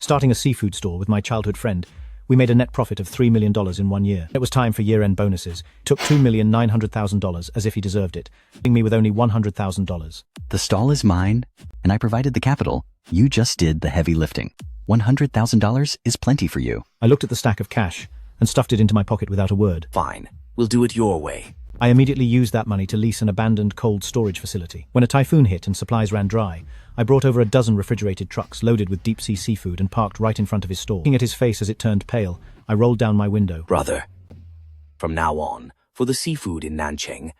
Starting a seafood store with my childhood friend, we made a net profit of $3 million in 1 year. It was time for year-end bonuses. Took $2,900,000 as if he deserved it, leaving me with only $100,000. The stall is mine, and I provided the capital. You just did the heavy lifting. $100,000 is plenty for you. I looked at the stack of cash and stuffed it into my pocket without a word. Fine. We'll do it your way. I immediately used that money to lease an abandoned cold storage facility. When a typhoon hit and supplies ran dry, I brought over a dozen refrigerated trucks loaded with deep-sea seafood and parked right in front of his stall. Looking at his face as it turned pale, I rolled down my window. Brother, from now on, for the seafood in Nanchang,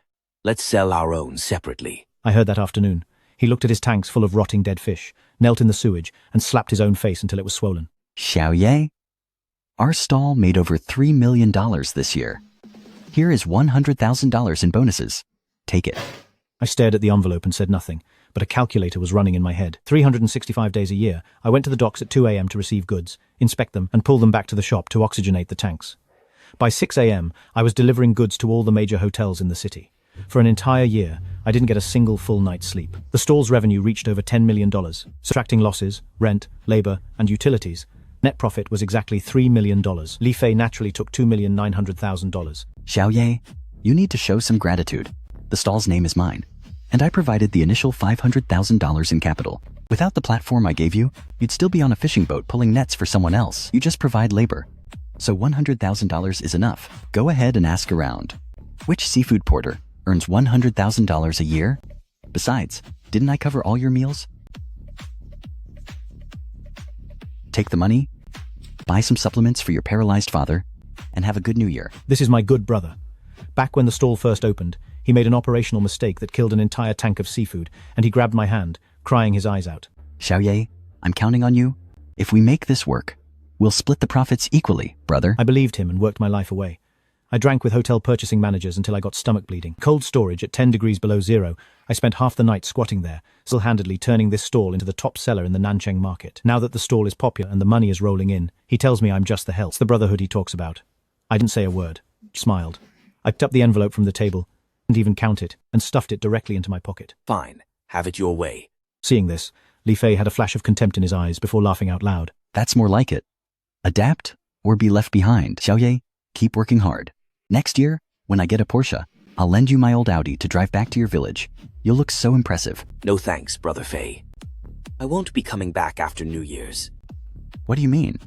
let's sell our own separately. I heard that afternoon. He looked at his tanks full of rotting dead fish, knelt in the sewage, and slapped his own face until it was swollen. Xiao Ye, our stall made over $3 million this year. Here is $100,000 in bonuses. Take it. I stared at the envelope and said nothing, but a calculator was running in my head. 365 days a year, I went to the docks at 2 a.m. to receive goods, inspect them, and pull them back to the shop to oxygenate the tanks. By 6 a.m., I was delivering goods to all the major hotels in the city. For an entire year, I didn't get a single full night's sleep. The stall's revenue reached over $10 million. Subtracting losses, rent, labor, and utilities, net profit was exactly $3 million. Li Fei naturally took $2,900,000. Xiao Ye, you need to show some gratitude. The stall's name is mine, and I provided the initial $500,000 in capital. Without the platform I gave you, you'd still be on a fishing boat pulling nets for someone else. You just provide labor. So $100,000 is enough. Go ahead and ask around. Which seafood porter earns $100,000 a year? Besides, didn't I cover all your meals? Take the money, buy some supplements for your paralyzed father, and have a good new year. This is my good brother. Back when the stall first opened, he made an operational mistake that killed an entire tank of seafood, and he grabbed my hand, crying his eyes out. Xiao Ye, I'm counting on you. If we make this work, we'll split the profits equally, brother. I believed him and worked my life away. I drank with hotel purchasing managers until I got stomach bleeding. Cold storage at 10 degrees below zero, I spent half the night squatting there, single-handedly turning this stall into the top seller in the Nanchang market. Now that the stall is popular and the money is rolling in, he tells me I'm just the help. It's the brotherhood he talks about. I didn't say a word, smiled. I picked up the envelope from the table, didn't even count it, and stuffed it directly into my pocket. Fine. Have it your way. Seeing this, Li Fei had a flash of contempt in his eyes before laughing out loud. That's more like it. Adapt or be left behind. Xiao Ye, keep working hard. Next year, when I get a Porsche, I'll lend you my old Audi to drive back to your village. You'll look so impressive. No thanks, Brother Fei. I won't be coming back after New Year's. What do you mean?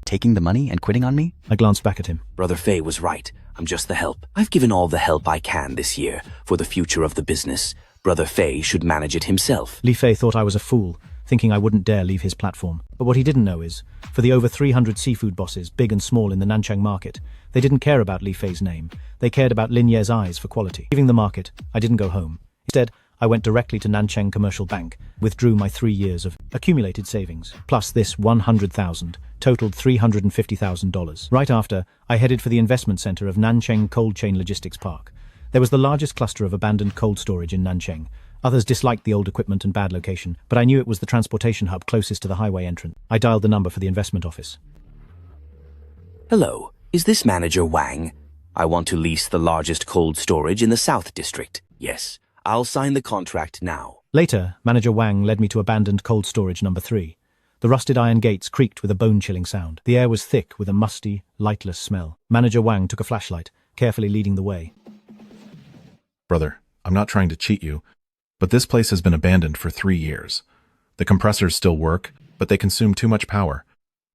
Taking the money and quitting on me? I glanced back at him. Brother Fei was right. I'm just the help. I've given all the help I can this year for the future of the business. Brother Fei should manage it himself. Li Fei thought I was a fool, thinking I wouldn't dare leave his platform. But what he didn't know is, for the over 300 seafood bosses, big and small in the Nanchang market, they didn't care about Li Fei's name. They cared about Lin Ye's eyes for quality. Leaving the market, I didn't go home. Instead, I went directly to Nanchang Commercial Bank, withdrew my 3 years of accumulated savings, plus this $100,000, totaled $350,000. Right after, I headed for the investment center of Nanchang Cold Chain Logistics Park. There was the largest cluster of abandoned cold storage in Nanchang. Others disliked the old equipment and bad location, but I knew it was the transportation hub closest to the highway entrance. I dialed the number for the investment office. Hello, is this Manager Wang? I want to lease the largest cold storage in the South District. Yes, I'll sign the contract now. Later, Manager Wang led me to abandoned cold storage number 3. The rusted iron gates creaked with a bone-chilling sound. The air was thick with a musty, lightless smell. Manager Wang took a flashlight, carefully leading the way. Brother, I'm not trying to cheat you, but this place has been abandoned for 3 years. The compressors still work, but they consume too much power,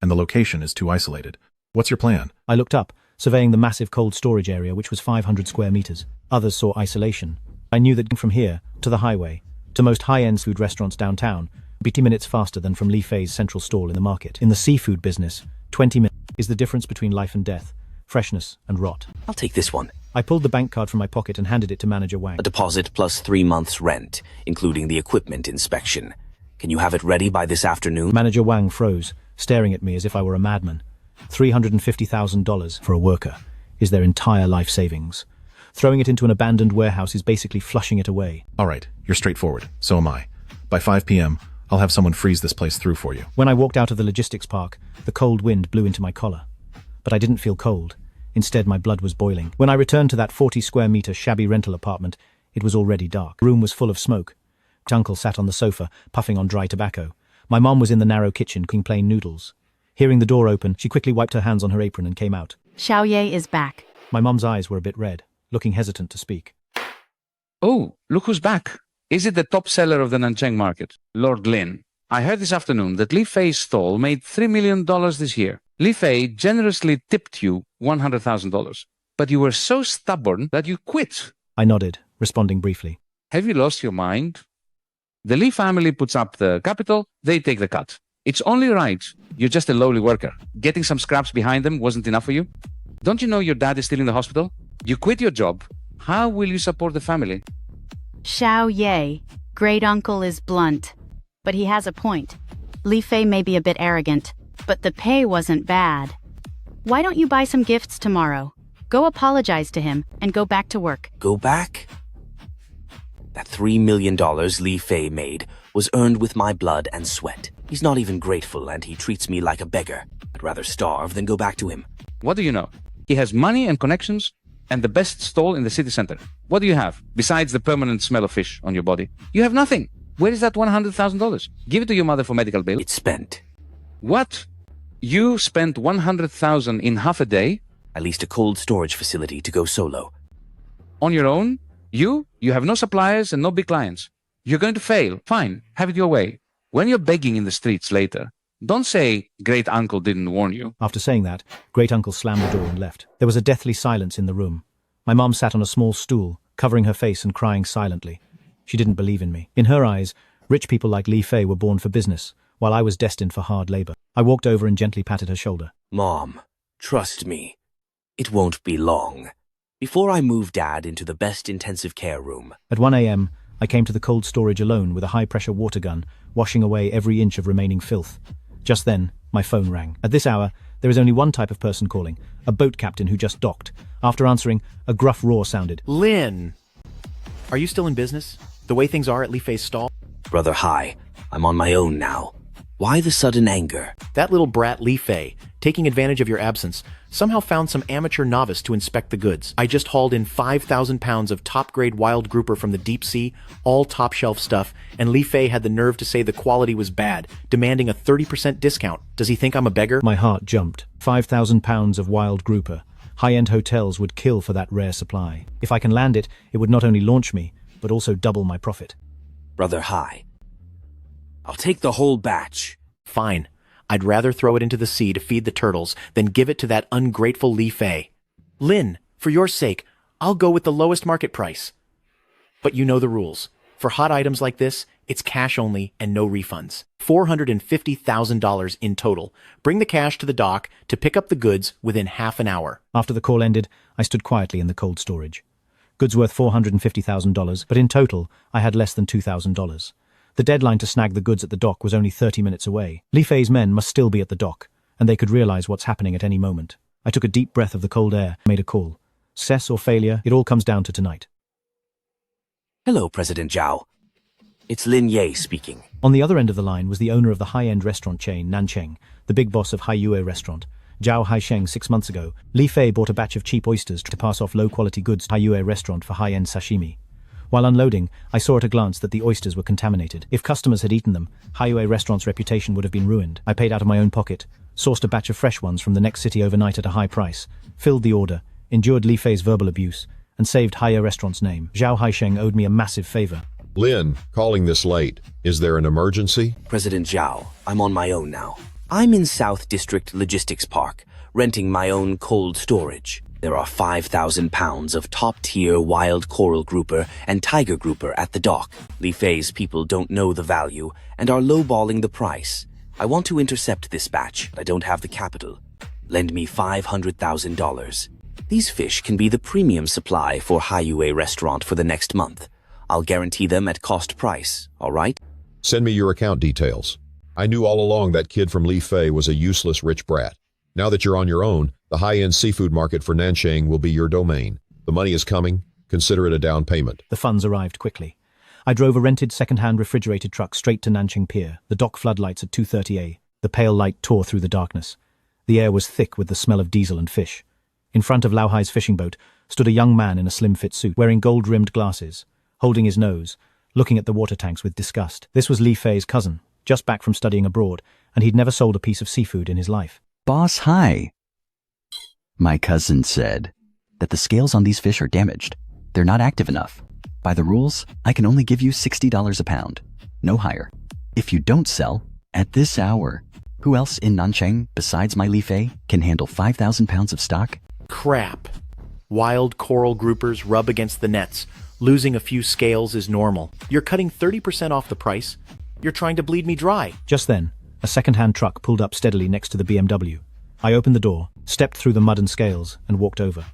and the location is too isolated. What's your plan? I looked up, surveying the massive cold storage area, which was 500 square meters. Others saw isolation. I knew that from here, to the highway, to most high-end food restaurants downtown, would be 20 minutes faster than from Li Fei's central stall in the market. In the seafood business, 20 minutes is the difference between life and death, freshness and rot. I'll take this one. I pulled the bank card from my pocket and handed it to Manager Wang. A deposit plus 3 months' rent, including the equipment inspection. Can you have it ready by this afternoon? Manager Wang froze, staring at me as if I were a madman. $350,000 for a worker is their entire life savings. Throwing it into an abandoned warehouse is basically flushing it away. All right, you're straightforward. So am I. By 5 p.m., I'll have someone freeze this place through for you. When I walked out of the logistics park, the cold wind blew into my collar. But I didn't feel cold. Instead, my blood was boiling. When I returned to that 40-square-meter shabby rental apartment, it was already dark. The room was full of smoke. My uncle sat on the sofa, puffing on dry tobacco. My mom was in the narrow kitchen cooking plain noodles. Hearing the door open, she quickly wiped her hands on her apron and came out. Xiao Ye is back. My mom's eyes were a bit red, looking hesitant to speak. Oh, look who's back. Is it the top seller of the Nanchang market, Lord Lin? I heard this afternoon that Li Fei's stall made $3 million this year. Li Fei generously tipped you $100,000, but you were so stubborn that you quit. I nodded, responding briefly. Have you lost your mind? The Li family puts up the capital, they take the cut. It's only right. You're just a lowly worker. Getting some scraps behind them wasn't enough for you? Don't you know your dad is still in the hospital? You quit your job. How will you support the family? Xiao Ye, great uncle, is blunt. But he has a point. Li Fei may be a bit arrogant, but the pay wasn't bad. Why don't you buy some gifts tomorrow? Go apologize to him and go back to work. Go back? That $3 million Li Fei made was earned with my blood and sweat. He's not even grateful and he treats me like a beggar. I'd rather starve than go back to him. What do you know? He has money and connections and the best stall in the city center. What do you have, besides the permanent smell of fish on your body? You have nothing. Where is that $100,000? Give it to your mother for medical bill. It's spent. What? You spent $100,000 in half a day? I leased a cold storage facility to go solo. On your own? You have no suppliers and no big clients. You're going to fail. Fine, have it your way. When you're begging in the streets later, don't say, great uncle didn't warn you. After saying that, great uncle slammed the door and left. There was a deathly silence in the room. My mom sat on a small stool, covering her face and crying silently. She didn't believe in me. In her eyes, rich people like Li Fei were born for business, while I was destined for hard labor. I walked over and gently patted her shoulder. Mom, trust me. It won't be long. Before I move Dad into the best intensive care room. At 1 a.m., I came to the cold storage alone with a high-pressure water gun, washing away every inch of remaining filth. Just then, my phone rang. At this hour, there is only one type of person calling, a boat captain who just docked. After answering, a gruff roar sounded. Lin! Are you still in business? The way things are at Li Fei's stall? Brother, hi. I'm on my own now. Why the sudden anger? That little brat Li Fei, taking advantage of your absence, somehow found some amateur novice to inspect the goods. I just hauled in 5,000 pounds of top-grade wild grouper from the deep sea, all top-shelf stuff, and Li Fei had the nerve to say the quality was bad, demanding a 30% discount. Does he think I'm a beggar? My heart jumped. 5,000 pounds of wild grouper. High-end hotels would kill for that rare supply. If I can land it, it would not only launch me, but also double my profit. Brother, hi. I'll take the whole batch. Fine. I'd rather throw it into the sea to feed the turtles than give it to that ungrateful Li Fei. Lin, for your sake, I'll go with the lowest market price. But you know the rules. For hot items like this, it's cash only and no refunds. $450,000 in total. Bring the cash to the dock to pick up the goods within half an hour. After the call ended, I stood quietly in the cold storage. Goods worth $450,000, but in total, I had less than $2,000. The deadline to snag the goods at the dock was only 30 minutes away. Li Fei's men must still be at the dock, and they could realize what's happening at any moment. I took a deep breath of the cold air, made a call. Success or failure, it all comes down to tonight. Hello, President Zhao. It's Lin Ye speaking. On the other end of the line was the owner of the high-end restaurant chain, Nancheng, the big boss of Haiyue restaurant. Zhao Haisheng 6 months ago, Li Fei bought a batch of cheap oysters to pass off low-quality goods to Haiyue restaurant for high-end sashimi. While unloading, I saw at a glance that the oysters were contaminated. If customers had eaten them, Haiyue restaurant's reputation would have been ruined. I paid out of my own pocket, sourced a batch of fresh ones from the next city overnight at a high price, filled the order, endured Li Fei's verbal abuse, and saved Haiyue restaurant's name. Zhao Haisheng owed me a massive favor. Lin, calling this late. Is there an emergency? President Zhao, I'm on my own now. I'm in South District Logistics Park, renting my own cold storage. There are 5,000 pounds of top-tier wild coral grouper and tiger grouper at the dock. Li Fei's people don't know the value and are lowballing the price. I want to intercept this batch, but I don't have the capital. Lend me $500,000. These fish can be the premium supply for Haiyue restaurant for the next month. I'll guarantee them at cost price, all right? Send me your account details. I knew all along that kid from Li Fei was a useless rich brat. Now that you're on your own, the high-end seafood market for Nanchang will be your domain. The money is coming. Consider it a down payment. The funds arrived quickly. I drove a rented second-hand refrigerated truck straight to Nanchang Pier, the dock floodlights at 2:30 a.m. The pale light tore through the darkness. The air was thick with the smell of diesel and fish. In front of Lao Hai's fishing boat stood a young man in a slim-fit suit, wearing gold-rimmed glasses, holding his nose, looking at the water tanks with disgust. This was Li Fei's cousin, just back from studying abroad, and he'd never sold a piece of seafood in his life. Boss, hi. My cousin said that the scales on these fish are damaged. They're not active enough. By the rules, I can only give you $60 a pound. No higher. If you don't sell, at this hour, who else in Nanchang, besides my Li Fei, can handle 5,000 pounds of stock? Crap. Wild coral groupers rub against the nets. Losing a few scales is normal. You're cutting 30% off the price. You're trying to bleed me dry. Just then, a second-hand truck pulled up steadily next to the BMW. I opened the door, stepped through the mud and scales, and walked over.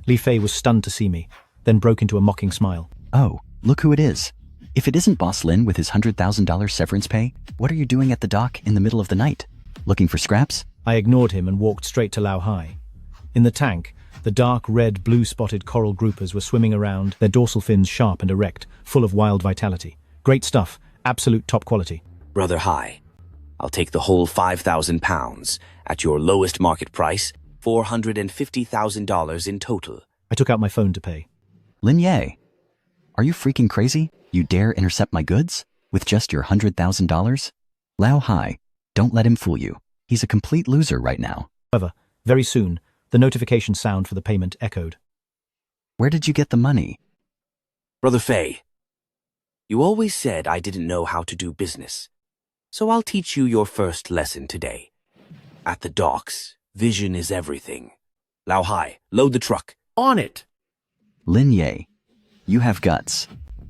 Li Fei was stunned to see me, then broke into a mocking smile. Oh, look who it is. If it isn't Boss Lin with his $100,000 severance pay, what are you doing at the dock in the middle of the night? Looking for scraps? I ignored him and walked straight to Lao Hai. In the tank, the dark red, blue-spotted coral groupers were swimming around, their dorsal fins sharp and erect, full of wild vitality. Great stuff, absolute top quality. Brother Hai, I'll take the whole 5,000 pounds at your lowest market price, $450,000 in total. I took out my phone to pay. Lin Ye, are you freaking crazy? You dare intercept my goods? With just your $100,000? Lao Hai, don't let him fool you. He's a complete loser right now. However, very soon, the notification sound for the payment echoed. Where did you get the money? Brother Fei, you always said I didn't know how to do business. So I'll teach you your first lesson today. At the docks, vision is everything. Lao Hai, load the truck. On it! Lin Ye, you have guts.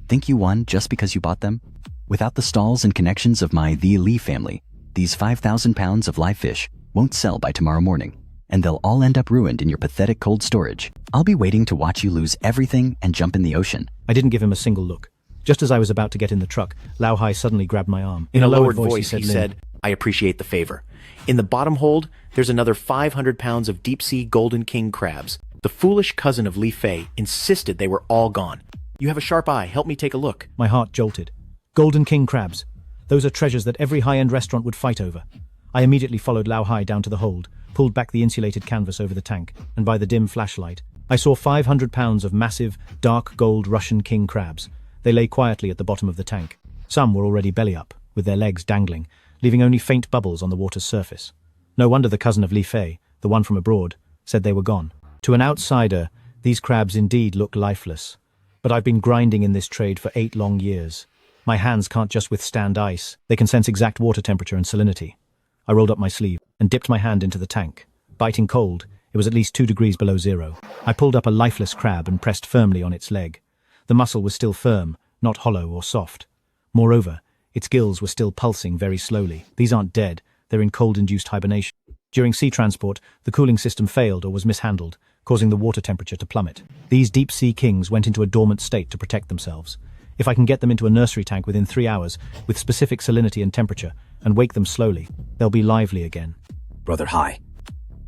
Think you won just because you bought them? Without the stalls and connections of my The Li family, these 5,000 pounds of live fish won't sell by tomorrow morning, and they'll all end up ruined in your pathetic cold storage. I'll be waiting to watch you lose everything and jump in the ocean. I didn't give him a single look. Just as I was about to get in the truck, Lao Hai suddenly grabbed my arm. In a lowered voice, he said, I appreciate the favor. In the bottom hold, there's another 500 pounds of deep-sea golden king crabs. The foolish cousin of Li Fei insisted they were all gone. You have a sharp eye. Help me take a look. My heart jolted. Golden king crabs. Those are treasures that every high-end restaurant would fight over. I immediately followed Lao Hai down to the hold, pulled back the insulated canvas over the tank, and by the dim flashlight, I saw 500 pounds of massive, dark gold Russian king crabs. They lay quietly at the bottom of the tank. Some were already belly up, with their legs dangling, leaving only faint bubbles on the water's surface. No wonder the cousin of Li Fei, the one from abroad, said they were gone. To an outsider, these crabs indeed look lifeless. But I've been grinding in this trade for 8 long years. My hands can't just withstand ice. They can sense exact water temperature and salinity. I rolled up my sleeve and dipped my hand into the tank. Biting cold, it was at least 2 degrees below zero. I pulled up a lifeless crab and pressed firmly on its leg. The muscle was still firm, not hollow or soft. Moreover, its gills were still pulsing very slowly. These aren't dead, they're in cold-induced hibernation. During sea transport, the cooling system failed or was mishandled, causing the water temperature to plummet. These deep-sea kings went into a dormant state to protect themselves. If I can get them into a nursery tank within 3 hours, with specific salinity and temperature, and wake them slowly, they'll be lively again. Brother Hai,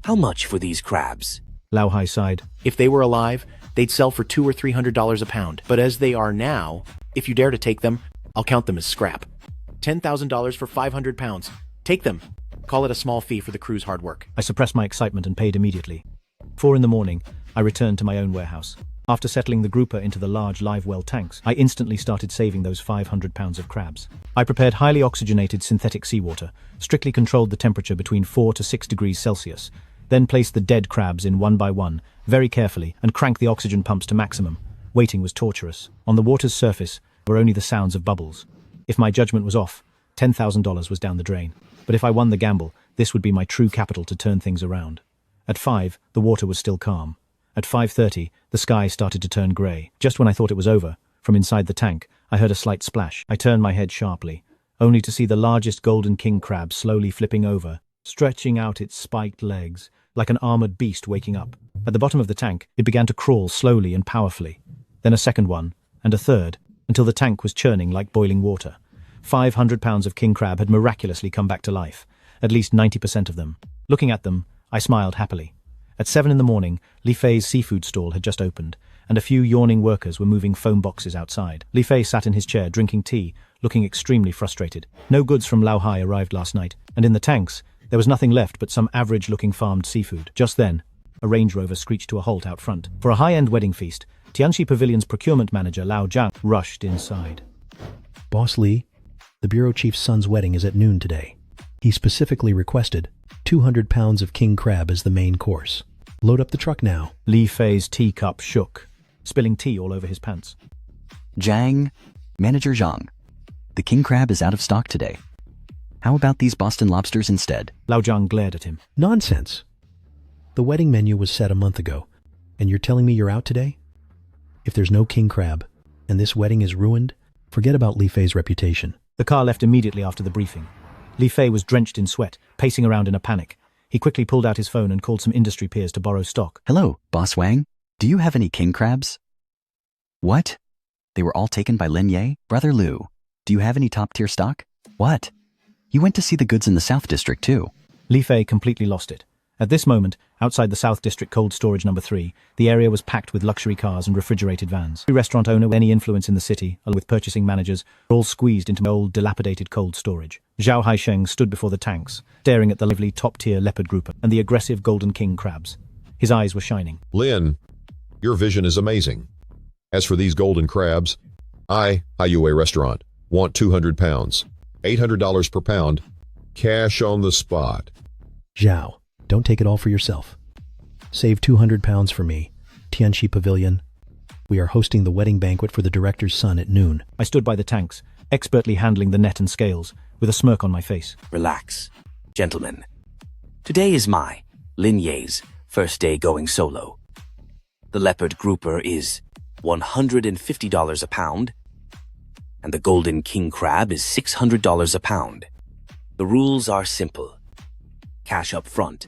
how much for these crabs? Lao Hai sighed. If they were alive, they'd sell for $200 or $300 a pound. But as they are now, if you dare to take them, I'll count them as scrap. $10,000 for 500 pounds. Take them. Call it a small fee for the crew's hard work. I suppressed my excitement and paid immediately. 4 in the morning, I returned to my own warehouse. After settling the grouper into the large live well tanks, I instantly started saving those 500 pounds of crabs. I prepared highly oxygenated synthetic seawater, strictly controlled the temperature between 4 to 6 degrees Celsius, then placed the dead crabs in one by one, very carefully, and cranked the oxygen pumps to maximum. Waiting was torturous. On the water's surface were only the sounds of bubbles. If my judgment was off, $10,000 was down the drain. But if I won the gamble, this would be my true capital to turn things around. At 5, the water was still calm. At 5:30, the sky started to turn grey. Just when I thought it was over, from inside the tank, I heard a slight splash. I turned my head sharply, only to see the largest golden king crab slowly flipping over, stretching out its spiked legs, like an armored beast waking up. At the bottom of the tank, it began to crawl slowly and powerfully. Then a second one, and a third, until the tank was churning like boiling water. 500 pounds of king crab had miraculously come back to life, at least 90% of them. Looking at them, I smiled happily. At 7 in the morning, Li Fei's seafood stall had just opened, and a few yawning workers were moving foam boxes outside. Li Fei sat in his chair drinking tea, looking extremely frustrated. No goods from Lao Hai arrived last night, and in the tanks, there was nothing left but some average-looking farmed seafood. Just then, a Range Rover screeched to a halt out front. For a high-end wedding feast, Tianxi Pavilion's procurement manager Lao Jiang rushed inside. Boss Li, The bureau chief's son's wedding is at noon today. He specifically requested 200 pounds of king crab as the main course. Load up the truck now. Li Fei's teacup shook, spilling tea all over his pants. Zhang, Manager Zhang, the king crab is out of stock today. How about these Boston lobsters instead? Lao Zhang glared at him. Nonsense. The wedding menu was set a month ago, and you're telling me you're out today? If there's no king crab, and this wedding is ruined, forget about Li Fei's reputation. The car left immediately after the briefing. Li Fei was drenched in sweat, pacing around in a panic. He quickly pulled out his phone and called some industry peers to borrow stock. Hello, Boss Wang. Do you have any king crabs? What? They were all taken by Lin Ye? Brother Liu, do you have any top-tier stock? What? You went to see the goods in the South District too. Li Fei completely lost it. At this moment, outside the South District Cold Storage number 3, the area was packed with luxury cars and refrigerated vans. Every restaurant owner with any influence in the city, along with purchasing managers, were all squeezed into old, dilapidated cold storage. Zhao Haisheng stood before the tanks, staring at the lively top-tier leopard grouper and the aggressive golden king crabs. His eyes were shining. Lin, your vision is amazing. As for these golden crabs, I, Haiyue Restaurant, want 200 pounds, $800 per pound, cash on the spot. Zhao, don't take it all for yourself. Save 200 pounds for me. Tianxi Pavilion. We are hosting the wedding banquet for the director's son at noon. I stood by the tanks, expertly handling the net and scales, with a smirk on my face. Relax, gentlemen. Today is my, Lin Ye's, first day going solo. The leopard grouper is $150 a pound, and the golden king crab is $600 a pound. The rules are simple. Cash up front,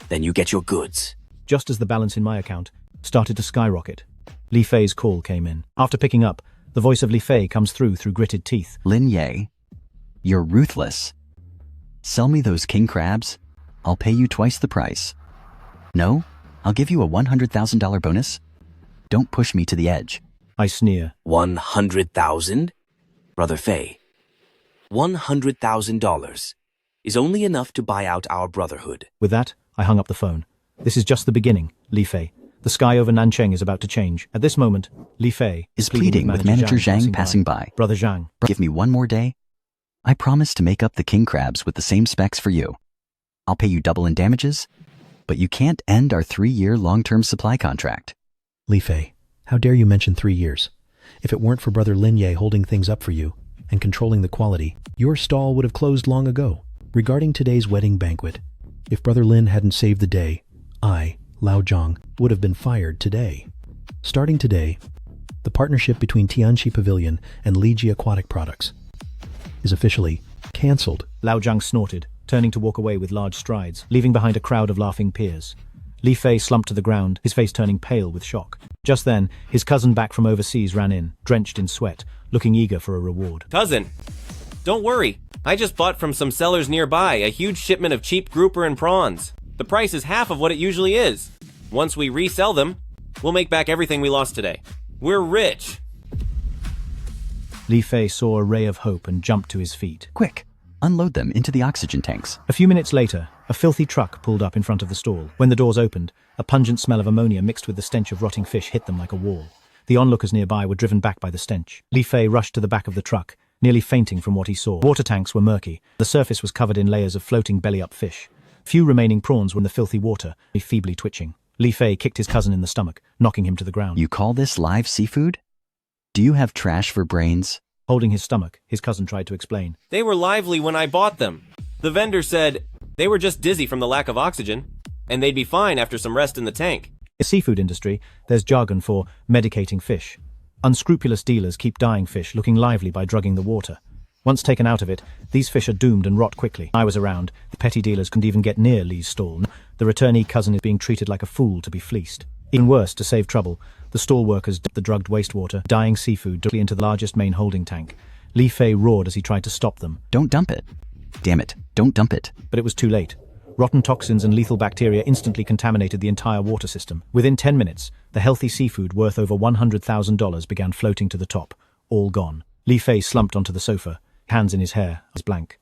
then you get your goods. Just as the balance in my account started to skyrocket, Li Fei's call came in. After picking up, the voice of Li Fei comes through gritted teeth. Lin Ye, you're ruthless. Sell me those king crabs. I'll pay you twice the price. No, I'll give you a $100,000 bonus. Don't push me to the edge. I sneer. 100,000? Brother Fei, $100,000 is only enough to buy out our brotherhood. With that, I hung up the phone. This is just the beginning, Li Fei. The sky over Nancheng is about to change. At this moment, Li Fei is pleading with Manager Zhang passing by. Brother Zhang. Give me one more day. I promise to make up the king crabs with the same specs for you. I'll pay you double in damages, but you can't end our 3-year long-term supply contract. Li Fei, how dare you mention 3 years? If it weren't for Brother Lin Ye holding things up for you and controlling the quality, your stall would have closed long ago. Regarding today's wedding banquet, if Brother Lin hadn't saved the day, I, Lao Zhang, would have been fired today. Starting today, the partnership between Tianxi Pavilion and Li Ji Aquatic Products is officially cancelled. Lao Zhang snorted, turning to walk away with large strides, leaving behind a crowd of laughing peers. Li Fei slumped to the ground, his face turning pale with shock. Just then, his cousin back from overseas ran in, drenched in sweat, looking eager for a reward. Cousin, don't worry. I just bought from some sellers nearby a huge shipment of cheap grouper and prawns. The price is half of what it usually is. Once we resell them, we'll make back everything we lost today. We're rich. Li Fei saw a ray of hope and jumped to his feet. Quick, unload them into the oxygen tanks. A few minutes later, a filthy truck pulled up in front of the stall. When the doors opened, a pungent smell of ammonia mixed with the stench of rotting fish hit them like a wall. The onlookers nearby were driven back by the stench. Li Fei rushed to the back of the truck, nearly fainting from what he saw. Water tanks were murky. The surface was covered in layers of floating belly-up fish. Few remaining prawns were in the filthy water, feebly twitching. Li Fei kicked his cousin in the stomach, knocking him to the ground. You call this live seafood? Do you have trash for brains? Holding his stomach, his cousin tried to explain. They were lively when I bought them. The vendor said they were just dizzy from the lack of oxygen, and they'd be fine after some rest in the tank. In the seafood industry, there's jargon for medicating fish. Unscrupulous dealers keep dying fish looking lively by drugging the water. Once taken out of it, these fish are doomed and rot quickly. I was around. The petty dealers couldn't even get near Li's stall. The returnee cousin is being treated like a fool to be fleeced. Even worse, to save trouble, the stall workers dumped the drugged wastewater, dying seafood, directly into the largest main holding tank. Li Fei roared as he tried to stop them. Don't dump it. Damn it, don't dump it. But it was too late. Rotten toxins and lethal bacteria instantly contaminated the entire water system. Within 10 minutes, the healthy seafood worth over $100,000 began floating to the top, all gone. Li Fei slumped onto the sofa, hands in his hair, eyes blank.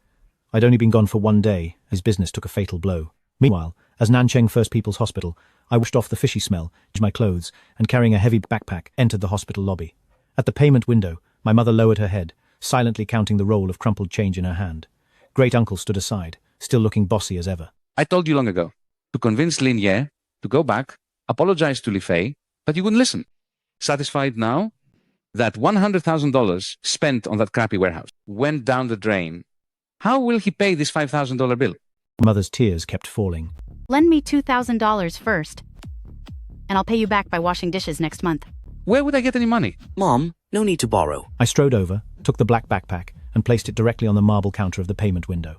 I'd only been gone for 1 day. His business took a fatal blow. Meanwhile, as Nancheng First People's Hospital, I washed off the fishy smell, changed my clothes, and carrying a heavy backpack, entered the hospital lobby. At the payment window, my mother lowered her head, silently counting the roll of crumpled change in her hand. Great-uncle stood aside, still looking bossy as ever. I told you long ago to convince Lin Ye to go back, apologize to Li Fei, but you wouldn't listen. Satisfied now that $100,000 spent on that crappy warehouse went down the drain, how will he pay this $5,000 bill? Mother's tears kept falling. Lend me $2,000 first, and I'll pay you back by washing dishes next month. Where would I get any money? Mom, no need to borrow. I strode over, took the black backpack, and placed it directly on the marble counter of the payment window.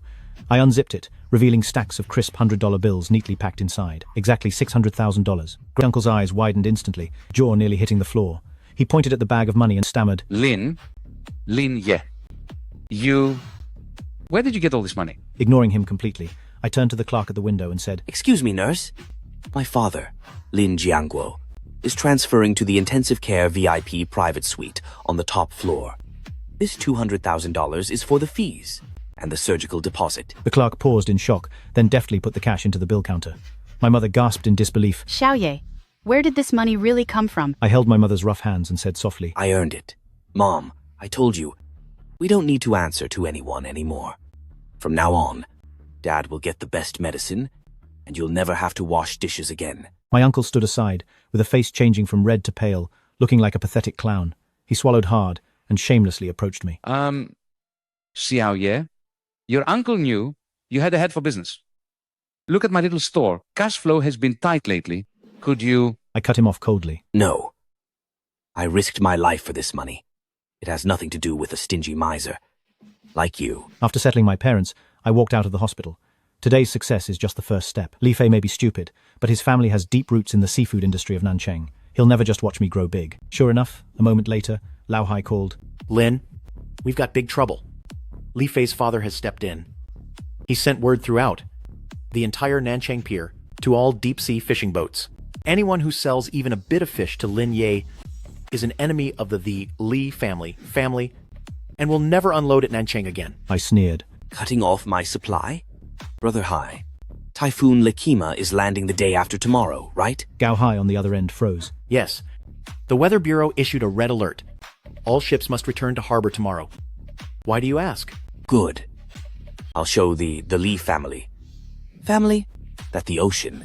I unzipped it, revealing stacks of crisp $100 bills neatly packed inside, exactly $600,000. Great-uncle's eyes widened instantly, jaw nearly hitting the floor. He pointed at the bag of money and stammered, Lin Ye. Where did you get all this money? Ignoring him completely, I turned to the clerk at the window and said, Excuse me, nurse. My father, Lin Jiangguo, is transferring to the intensive care VIP private suite on the top floor. This $200,000 is for the fees and the surgical deposit. The clerk paused in shock, then deftly put the cash into the bill counter. My mother gasped in disbelief. Xiaoye, where did this money really come from? I held my mother's rough hands and said softly, I earned it. Mom, I told you, we don't need to answer to anyone anymore. From now on, Dad will get the best medicine, and you'll never have to wash dishes again. My uncle stood aside, with a face changing from red to pale, looking like a pathetic clown. He swallowed hard and shamelessly approached me. Xiaoye, your uncle knew you had a head for business. Look at my little store. Cash flow has been tight lately. Could you... I cut him off coldly. No. I risked my life for this money. It has nothing to do with a stingy miser. Like you. After settling my parents, I walked out of the hospital. Today's success is just the first step. Li Fei may be stupid, but his family has deep roots in the seafood industry of Nanchang. He'll never just watch me grow big. Sure enough, a moment later, Lao Hai called. Lin, we've got big trouble. Li Fei's father has stepped in. He sent word throughout the entire Nanchang Pier to all deep-sea fishing boats. Anyone who sells even a bit of fish to Lin Ye is an enemy of the Li family, and will never unload at Nanchang again. I sneered. Cutting off my supply? Brother Hai, Typhoon Lekima is landing the day after tomorrow, right? Gao Hai on the other end froze. Yes. The Weather Bureau issued a red alert. All ships must return to harbor tomorrow. Why do you ask? Good. I'll show the Li family that the ocean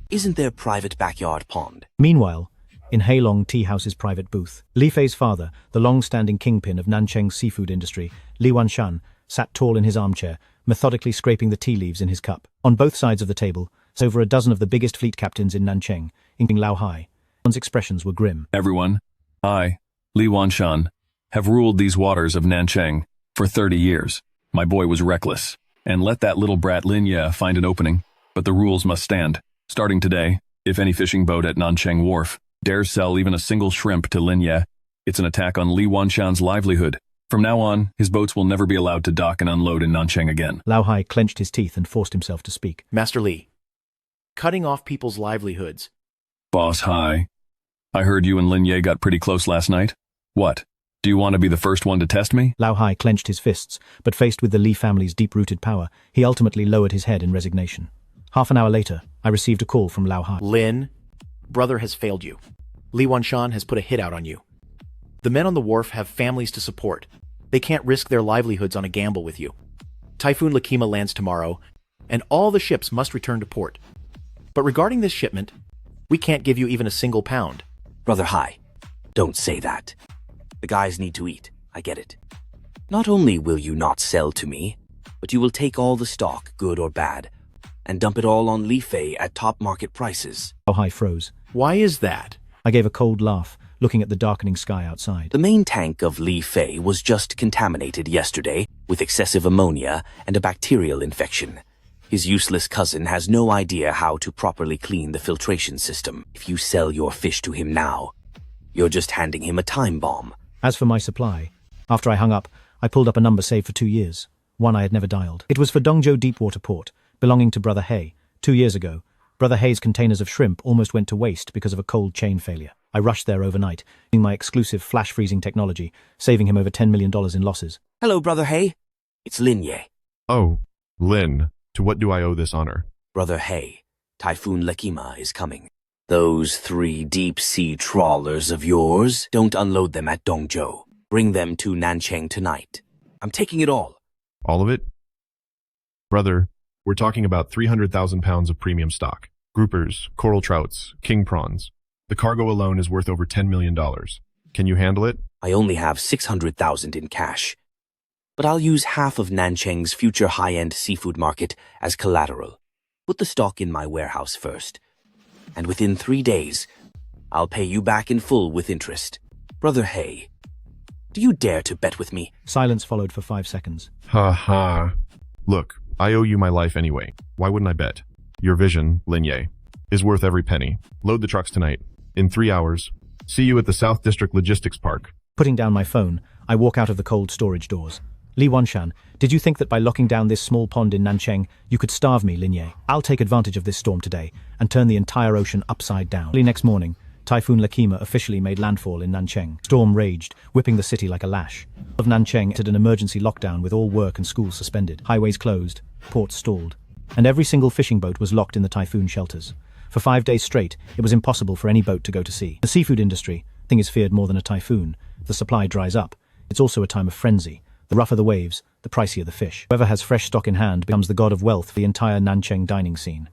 isn't their private backyard pond. Meanwhile, in Heilong Tea House's private booth, Li Fei's father, the long-standing kingpin of Nanchang's seafood industry, Li Wanshan, sat tall in his armchair, methodically scraping the tea leaves in his cup. On both sides of the table, over a dozen of the biggest fleet captains in Nanchang, including Lao Hai. One's expressions were grim. Everyone, I, Li Wanshan, have ruled these waters of Nanchang for 30 years. My boy was reckless, and let that little brat Lin Ye find an opening, but the rules must stand. Starting today, if any fishing boat at Nanchang Wharf dares sell even a single shrimp to Lin Ye, it's an attack on Li Wanshan's livelihood. From now on, his boats will never be allowed to dock and unload in Nanchang again. Lao Hai clenched his teeth and forced himself to speak. Master Li, cutting off people's livelihoods. Boss Hai, I heard you and Lin Ye got pretty close last night. What? Do you want to be the first one to test me? Lao Hai clenched his fists, but faced with the Li family's deep-rooted power, he ultimately lowered his head in resignation. Half an hour later, I received a call from Lao Hai. Lin, brother has failed you. Li Wanshan has put a hit out on you. The men on the wharf have families to support. They can't risk their livelihoods on a gamble with you. Typhoon Lekima lands tomorrow, and all the ships must return to port. But regarding this shipment, we can't give you even a single pound. Brother Hai, don't say that. The guys need to eat, I get it. Not only will you not sell to me, but you will take all the stock, good or bad, and dump it all on Li Fei at top market prices. Lao Hai froze. Why is that? I gave a cold laugh, looking at the darkening sky outside. The main tank of Li Fei was just contaminated yesterday with excessive ammonia and a bacterial infection. His useless cousin has no idea how to properly clean the filtration system. If you sell your fish to him now, you're just handing him a time bomb. As for my supply, after I hung up, I pulled up a number saved for 2 years, one I had never dialed. It was for Dongzhou Deepwater Port, belonging to Brother He. 2 years ago, Brother He's containers of shrimp almost went to waste because of a cold chain failure. I rushed there overnight, using my exclusive flash freezing technology, saving him over $10 million in losses. Hello, Brother He. It's Lin Ye. Oh, Lin. To what do I owe this honor? Brother He, Typhoon Lekima is coming. Those 3 deep-sea trawlers of yours, don't unload them at Dongzhou. Bring them to Nanchang tonight. I'm taking it all. All of it? Brother, we're talking about 300,000 pounds of premium stock. Groupers, coral trouts, king prawns. The cargo alone is worth over $10 million. Can you handle it? I only have 600,000 in cash. But I'll use half of Nancheng's future high-end seafood market as collateral. Put the stock in my warehouse first. And within 3 days, I'll pay you back in full with interest. Brother He, do you dare to bet with me? Silence followed for 5 seconds. Ha ha. Look, I owe you my life anyway. Why wouldn't I bet? Your vision, Lin Ye, is worth every penny. Load the trucks tonight. In 3 hours. See you at the South District Logistics Park. Putting down my phone, I walk out of the cold storage doors. Li Wanshan, did you think that by locking down this small pond in Nancheng, you could starve me, Lin Ye? I'll take advantage of this storm today and turn the entire ocean upside down. Early next morning, Typhoon Lakima officially made landfall in Nancheng. Storm raged, whipping the city like a lash. Of Nancheng entered an emergency lockdown with all work and schools suspended. Highways closed, ports stalled, and every single fishing boat was locked in the typhoon shelters. For 5 days straight, it was impossible for any boat to go to sea. The seafood industry, thing is feared more than a typhoon. The supply dries up. It's also a time of frenzy. The rougher the waves, the pricier the fish. Whoever has fresh stock in hand becomes the god of wealth for the entire Nancheng dining scene.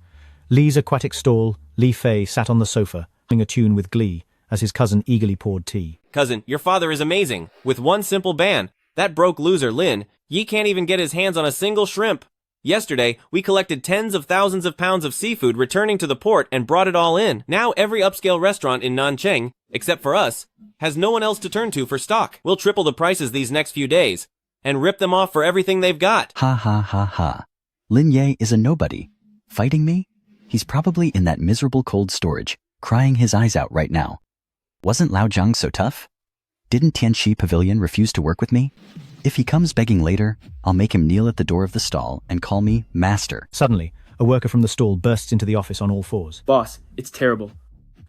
Li's aquatic stall, Li Fei sat on the sofa, humming a tune with glee as his cousin eagerly poured tea. Cousin, your father is amazing. With one simple ban, that broke loser Lin Ye can't even get his hands on a single shrimp. Yesterday, we collected tens of thousands of pounds of seafood returning to the port and brought it all in. Now every upscale restaurant in Nancheng, except for us, has no one else to turn to for stock. We'll triple the prices these next few days and rip them off for everything they've got. Ha ha ha ha. Lin Ye is a nobody. Fighting me? He's probably in that miserable cold storage, crying his eyes out right now. Wasn't Lao Zhang so tough? Didn't Tianxi Pavilion refuse to work with me? If he comes begging later, I'll make him kneel at the door of the stall and call me master. Suddenly, a worker from the stall bursts into the office on all fours. Boss, it's terrible.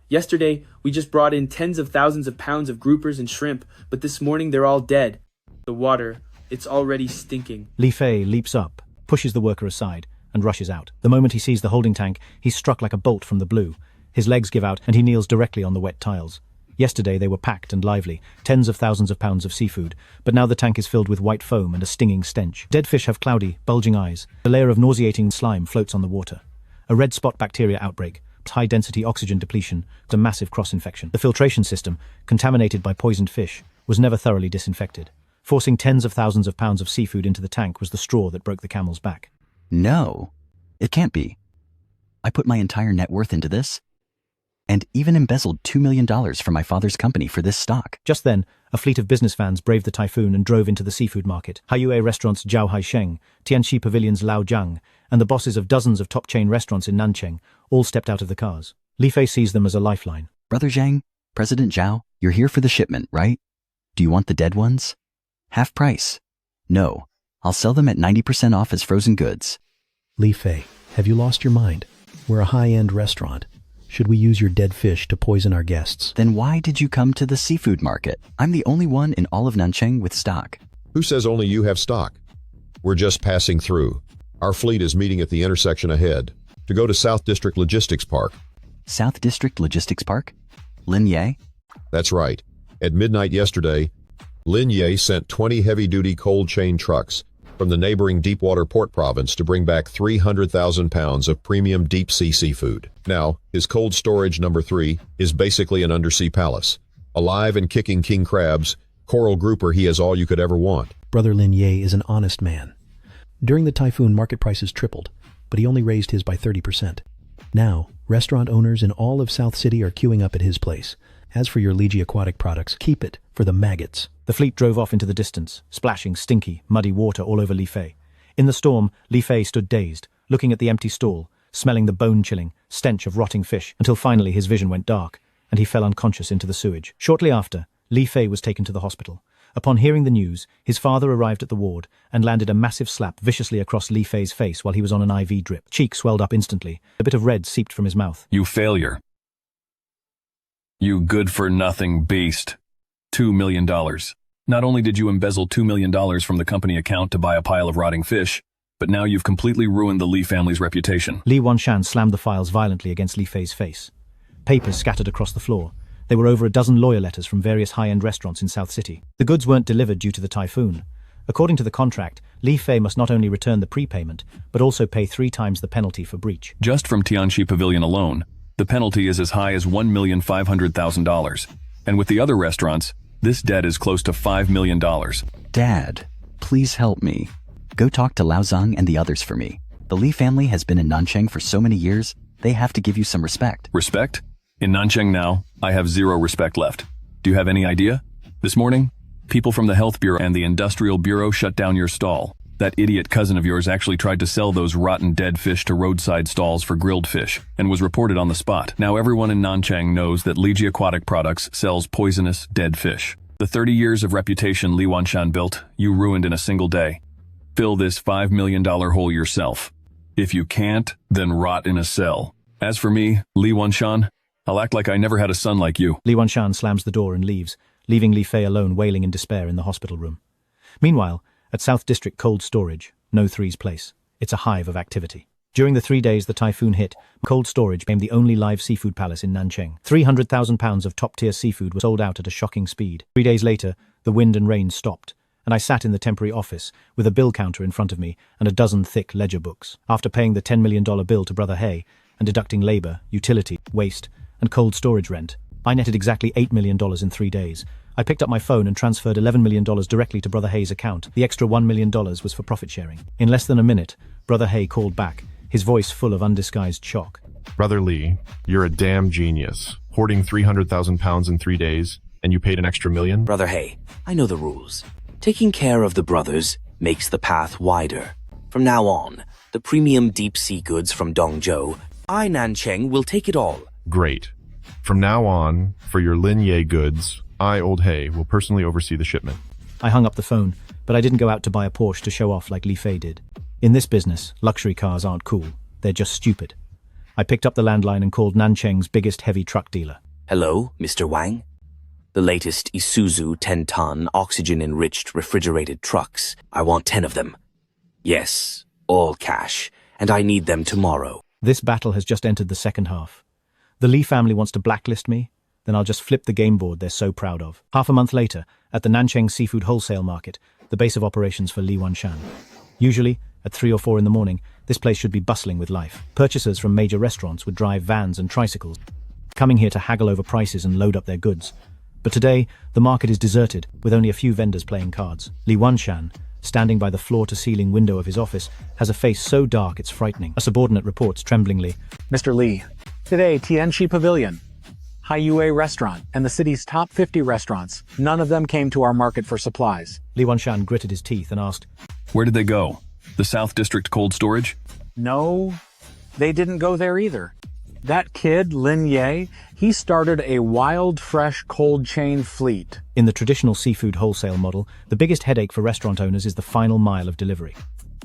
Yesterday, we just brought in tens of thousands of pounds of groupers and shrimp, but this morning they're all dead. The water, it's already stinking. Li Fei leaps up, pushes the worker aside, and rushes out. The moment he sees the holding tank, he's struck like a bolt from the blue. His legs give out, and he kneels directly on the wet tiles. Yesterday they were packed and lively, tens of thousands of pounds of seafood, but now the tank is filled with white foam and a stinging stench. Dead fish have cloudy, bulging eyes. A layer of nauseating slime floats on the water. A red spot bacteria outbreak, high-density oxygen depletion, a massive cross-infection. The filtration system, contaminated by poisoned fish, was never thoroughly disinfected. Forcing tens of thousands of pounds of seafood into the tank was the straw that broke the camel's back. No, it can't be. I put my entire net worth into this, and even embezzled $2 million from my father's company for this stock. Just then, a fleet of business vans braved the typhoon and drove into the seafood market. Haiyue Restaurant's Zhao Haisheng, Tianxi Pavilion's Lao Zhang, and the bosses of dozens of top-chain restaurants in Nancheng all stepped out of the cars. Li Fei sees them as a lifeline. Brother Zhang, President Zhao, you're here for the shipment, right? Do you want the dead ones? Half price. No, I'll sell them at 90% off as frozen goods. Li Fei, have you lost your mind? We're a high-end restaurant. Should we use your dead fish to poison our guests? Then why did you come to the seafood market? I'm the only one in all of Nancheng with stock. Who says only you have stock? We're just passing through. Our fleet is meeting at the intersection ahead to go to South District Logistics Park. South District Logistics Park? Lin Ye? That's right. At midnight yesterday, Lin Ye sent 20 heavy-duty cold chain trucks from the neighboring Deepwater Port Province to bring back 300,000 pounds of premium deep-sea seafood. Now, his cold storage number 3 is basically an undersea palace. Alive and kicking king crabs, coral grouper, he has all you could ever want. Brother Lin Ye is an honest man. During the typhoon, market prices tripled, but he only raised his by 30%. Now, restaurant owners in all of South City are queuing up at his place. As for your Liji aquatic products, keep it for the maggots. The fleet drove off into the distance, splashing stinky, muddy water all over Li Fei. In the storm, Li Fei stood dazed, looking at the empty stall, smelling the bone-chilling stench of rotting fish, until finally his vision went dark, and he fell unconscious into the sewage. Shortly after, Li Fei was taken to the hospital. Upon hearing the news, his father arrived at the ward and landed a massive slap viciously across Li Fei's face while he was on an IV drip. Cheek swelled up instantly. A bit of red seeped from his mouth. You failure. You good-for-nothing beast. $2 million. Not only did you embezzle $2 million from the company account to buy a pile of rotting fish, but now you've completely ruined the Li family's reputation. Li Wanshan slammed the files violently against Li Fei's face. Papers scattered across the floor. There were over a dozen lawyer letters from various high-end restaurants in South City. The goods weren't delivered due to the typhoon. According to the contract, Li Fei must not only return the prepayment, but also pay 3 times the penalty for breach. Just from Tianxi Pavilion alone, the penalty is as high as $1,500,000. And with the other restaurants, this debt is close to $5 million. Dad, please help me. Go talk to Lao Zhang and the others for me. The Li family has been in Nanchang for so many years, they have to give you some respect. Respect? In Nanchang now, I have 0 respect left. Do you have any idea? This morning, people from the Health Bureau and the Industrial Bureau shut down your stall. That idiot cousin of yours actually tried to sell those rotten dead fish to roadside stalls for grilled fish, and was reported on the spot. Now everyone in Nanchang knows that Li Ji Aquatic Products sells poisonous, dead fish. The 30 years of reputation Li Wanshan built, you ruined in a single day. Fill this $5 million hole yourself. If you can't, then rot in a cell. As for me, Li Wanshan, I'll act like I never had a son like you. Li Wanshan slams the door and leaves, leaving Li Fei alone wailing in despair in the hospital room. Meanwhile, at South District Cold Storage, No 3's place, it's a hive of activity. During the 3 days the typhoon hit, Cold Storage became the only live seafood palace in Nanchang. 300,000 pounds of top-tier seafood was sold out at a shocking speed. 3 days later, the wind and rain stopped, and I sat in the temporary office with a bill counter in front of me and a dozen thick ledger books. After paying the $10 million bill to Brother He and deducting labor, utility, waste, and cold storage rent, I netted exactly $8 million in 3 days. I picked up my phone and transferred $11 million directly to Brother He's account. The extra $1 million was for profit sharing. In less than a minute, Brother He called back, his voice full of undisguised shock. Brother Li, you're a damn genius. Hoarding 300,000 pounds in 3 days, and you paid an extra $1 million? Brother He, I know the rules. Taking care of the brothers makes the path wider. From now on, the premium deep-sea goods from Dongzhou, I, Nanchang, will take it all. Great. From now on, for your Lin Ye goods, I, Old He, will personally oversee the shipment. I hung up the phone, but I didn't go out to buy a Porsche to show off like Li Fei did. In this business, luxury cars aren't cool. They're just stupid. I picked up the landline and called Nanchang's biggest heavy truck dealer. Hello, Mr. Wang? The latest Isuzu 10-ton oxygen-enriched refrigerated trucks. I want 10 of them. Yes, all cash, and I need them tomorrow. This battle has just entered the second half. The Li family wants to blacklist me, then I'll just flip the game board they're so proud of. Half a month later, at the Nanchang Seafood Wholesale Market, the base of operations for Li Wanshan. Usually, at 3 or 4 in the morning, this place should be bustling with life. Purchasers from major restaurants would drive vans and tricycles, coming here to haggle over prices and load up their goods. But today, the market is deserted, with only a few vendors playing cards. Li Wanshan, standing by the floor-to-ceiling window of his office, has a face so dark it's frightening. A subordinate reports tremblingly, Mr. Li, today Tianxi Pavilion, Haiyue Restaurant, and the city's top 50 restaurants, none of them came to our market for supplies. Li Wanshan gritted his teeth and asked, Where did they go? The South District Cold Storage? No, they didn't go there either. That kid, Lin Ye, he started a wild, fresh, cold chain fleet. In the traditional seafood wholesale model, the biggest headache for restaurant owners is the final mile of delivery.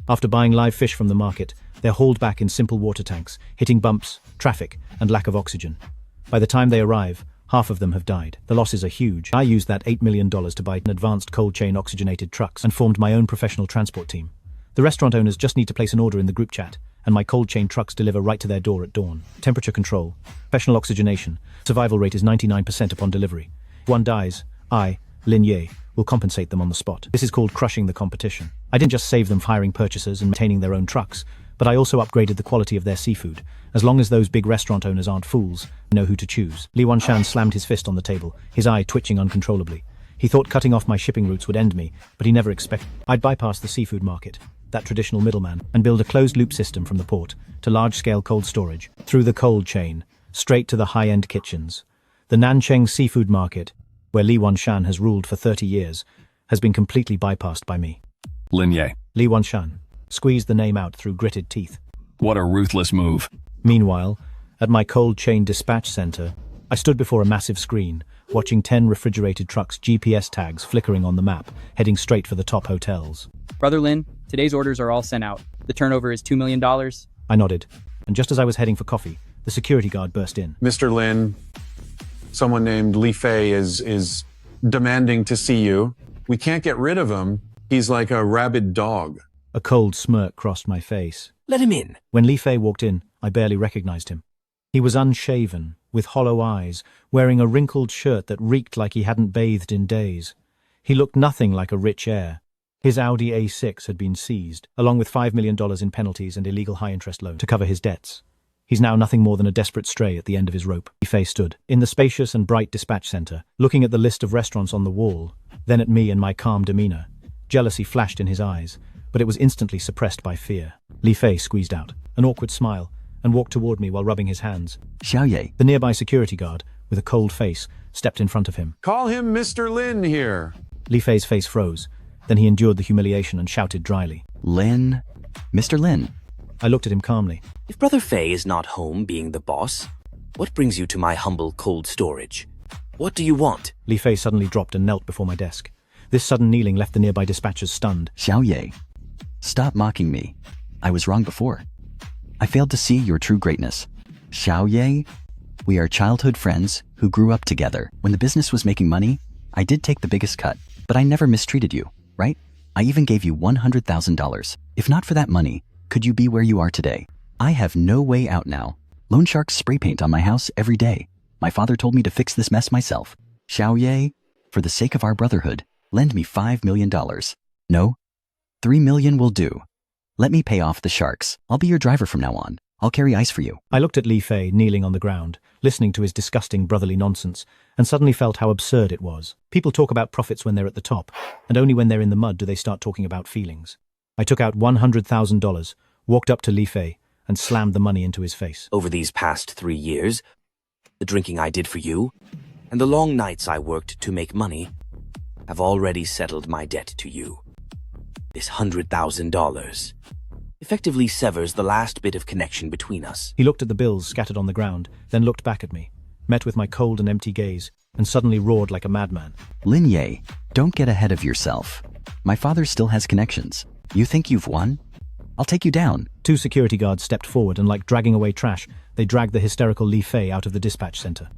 After buying live fish from the market, they're hauled back in simple water tanks, hitting bumps, traffic, and lack of oxygen. By the time they arrive, half of them have died. The losses are huge. I used that $8 million to buy an advanced cold chain oxygenated trucks and formed my own professional transport team. The restaurant owners just need to place an order in the group chat, and my cold chain trucks deliver right to their door at dawn. Temperature control, professional oxygenation, survival rate is 99% upon delivery. If one dies, I, Lin Ye, will compensate them on the spot. This is called crushing the competition. I didn't just save them hiring purchasers and maintaining their own trucks, but I also upgraded the quality of their seafood. As long as those big restaurant owners aren't fools, they know who to choose. Li Wanshan slammed his fist on the table, his eye twitching uncontrollably. He thought cutting off my shipping routes would end me, but he never expected I'd bypass the seafood market, that traditional middleman, and build a closed-loop system from the port to large-scale cold storage, through the cold chain, straight to the high-end kitchens. The Nanchang seafood market, where Li Wanshan has ruled for 30 years, has been completely bypassed by me. Lin Ye. Li Wanshan squeezed the name out through gritted teeth. What a ruthless move. Meanwhile, at my cold chain dispatch center, I stood before a massive screen, watching 10 refrigerated trucks' GPS tags flickering on the map, heading straight for the top hotels. Brother Lin, today's orders are all sent out. The turnover is $2 million. I nodded, and just as I was heading for coffee, the security guard burst in. Mr. Lin, someone named Li Fei is demanding to see you. We can't get rid of him. He's like a rabid dog. A cold smirk crossed my face. Let him in. When Li Fei walked in, I barely recognized him. He was unshaven, with hollow eyes, wearing a wrinkled shirt that reeked like he hadn't bathed in days. He looked nothing like a rich heir. His Audi A6 had been seized, along with $5 million in penalties and illegal high-interest loan to cover his debts. He's now nothing more than a desperate stray at the end of his rope. Li Fei stood in the spacious and bright dispatch center, looking at the list of restaurants on the wall, then at me and my calm demeanor. Jealousy flashed in his eyes, but it was instantly suppressed by fear. Li Fei squeezed out an awkward smile and walked toward me while rubbing his hands. Xiao Ye. The nearby security guard, with a cold face, stepped in front of him. Call him Mr. Lin here. Li Fei's face froze. Then he endured the humiliation and shouted dryly. Lin. Mr. Lin. I looked at him calmly. If Brother Fei is not home being the boss, what brings you to my humble cold storage? What do you want? Li Fei suddenly dropped and knelt before my desk. This sudden kneeling left the nearby dispatchers stunned. Xiao Ye. Stop mocking me. I was wrong before. I failed to see your true greatness. Xiao Ye, we are childhood friends who grew up together. When the business was making money, I did take the biggest cut, but I never mistreated you, right? I even gave you $100,000. If not for that money, could you be where you are today? I have no way out now. Loan sharks spray paint on my house every day. My father told me to fix this mess myself. Xiao Ye, for the sake of our brotherhood, lend me $5 million. No, $3 million will do. Let me pay off the sharks. I'll be your driver from now on. I'll carry ice for you. I looked at Li Fei kneeling on the ground, listening to his disgusting brotherly nonsense, and suddenly felt how absurd it was. People talk about profits when they're at the top, and only when they're in the mud do they start talking about feelings. I took out $100,000, walked up to Li Fei, and slammed the money into his face. Over these past 3 years, the drinking I did for you, and the long nights I worked to make money, have already settled my debt to you. This $100,000 effectively severs the last bit of connection between us. He looked at the bills scattered on the ground, then looked back at me, met with my cold and empty gaze, and suddenly roared like a madman. Lin Ye, don't get ahead of yourself. My father still has connections. You think you've won? I'll take you down. 2 security guards stepped forward and, like dragging away trash, they dragged the hysterical Li Fei out of the dispatch center.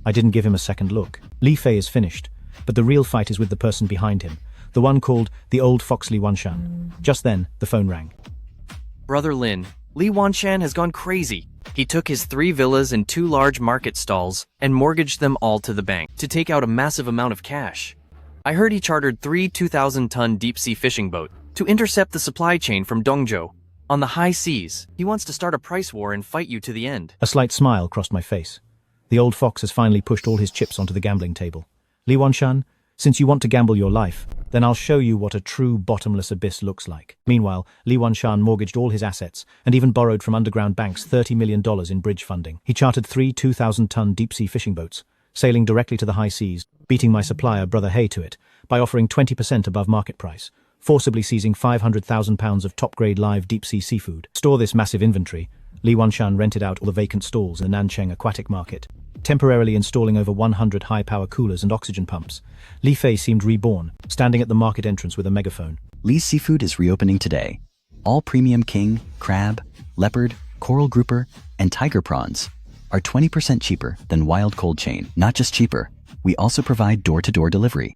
I didn't give him a second look. Li Fei is finished, but the real fight is with the person behind him, the one called the old fox Li Wanshan. Just then, the phone rang. Brother Lin, Li Wanshan has gone crazy. He took his 3 villas and 2 large market stalls and mortgaged them all to the bank to take out a massive amount of cash. I heard he chartered 3 2,000-ton deep-sea fishing boats to intercept the supply chain from Dongzhou. On the high seas, he wants to start a price war and fight you to the end. A slight smile crossed my face. The old fox has finally pushed all his chips onto the gambling table. Li Wanshan, since you want to gamble your life, then I'll show you what a true bottomless abyss looks like. Meanwhile, Li Wanshan mortgaged all his assets and even borrowed from underground banks $30 million in bridge funding. He chartered 3 2,000-ton deep-sea fishing boats, sailing directly to the high seas, beating my supplier, Brother He, to it by offering 20% above market price, forcibly seizing 500,000 pounds of top-grade live deep-sea seafood. To store this massive inventory, Li Wanshan rented out all the vacant stalls in the Nancheng aquatic market, temporarily installing over 100 high-power coolers and oxygen pumps. Li Fei seemed reborn, standing at the market entrance with a megaphone. Li's Seafood is reopening today. All premium king, crab, leopard, coral grouper, and tiger prawns are 20% cheaper than wild cold chain. Not just cheaper, we also provide door-to-door delivery.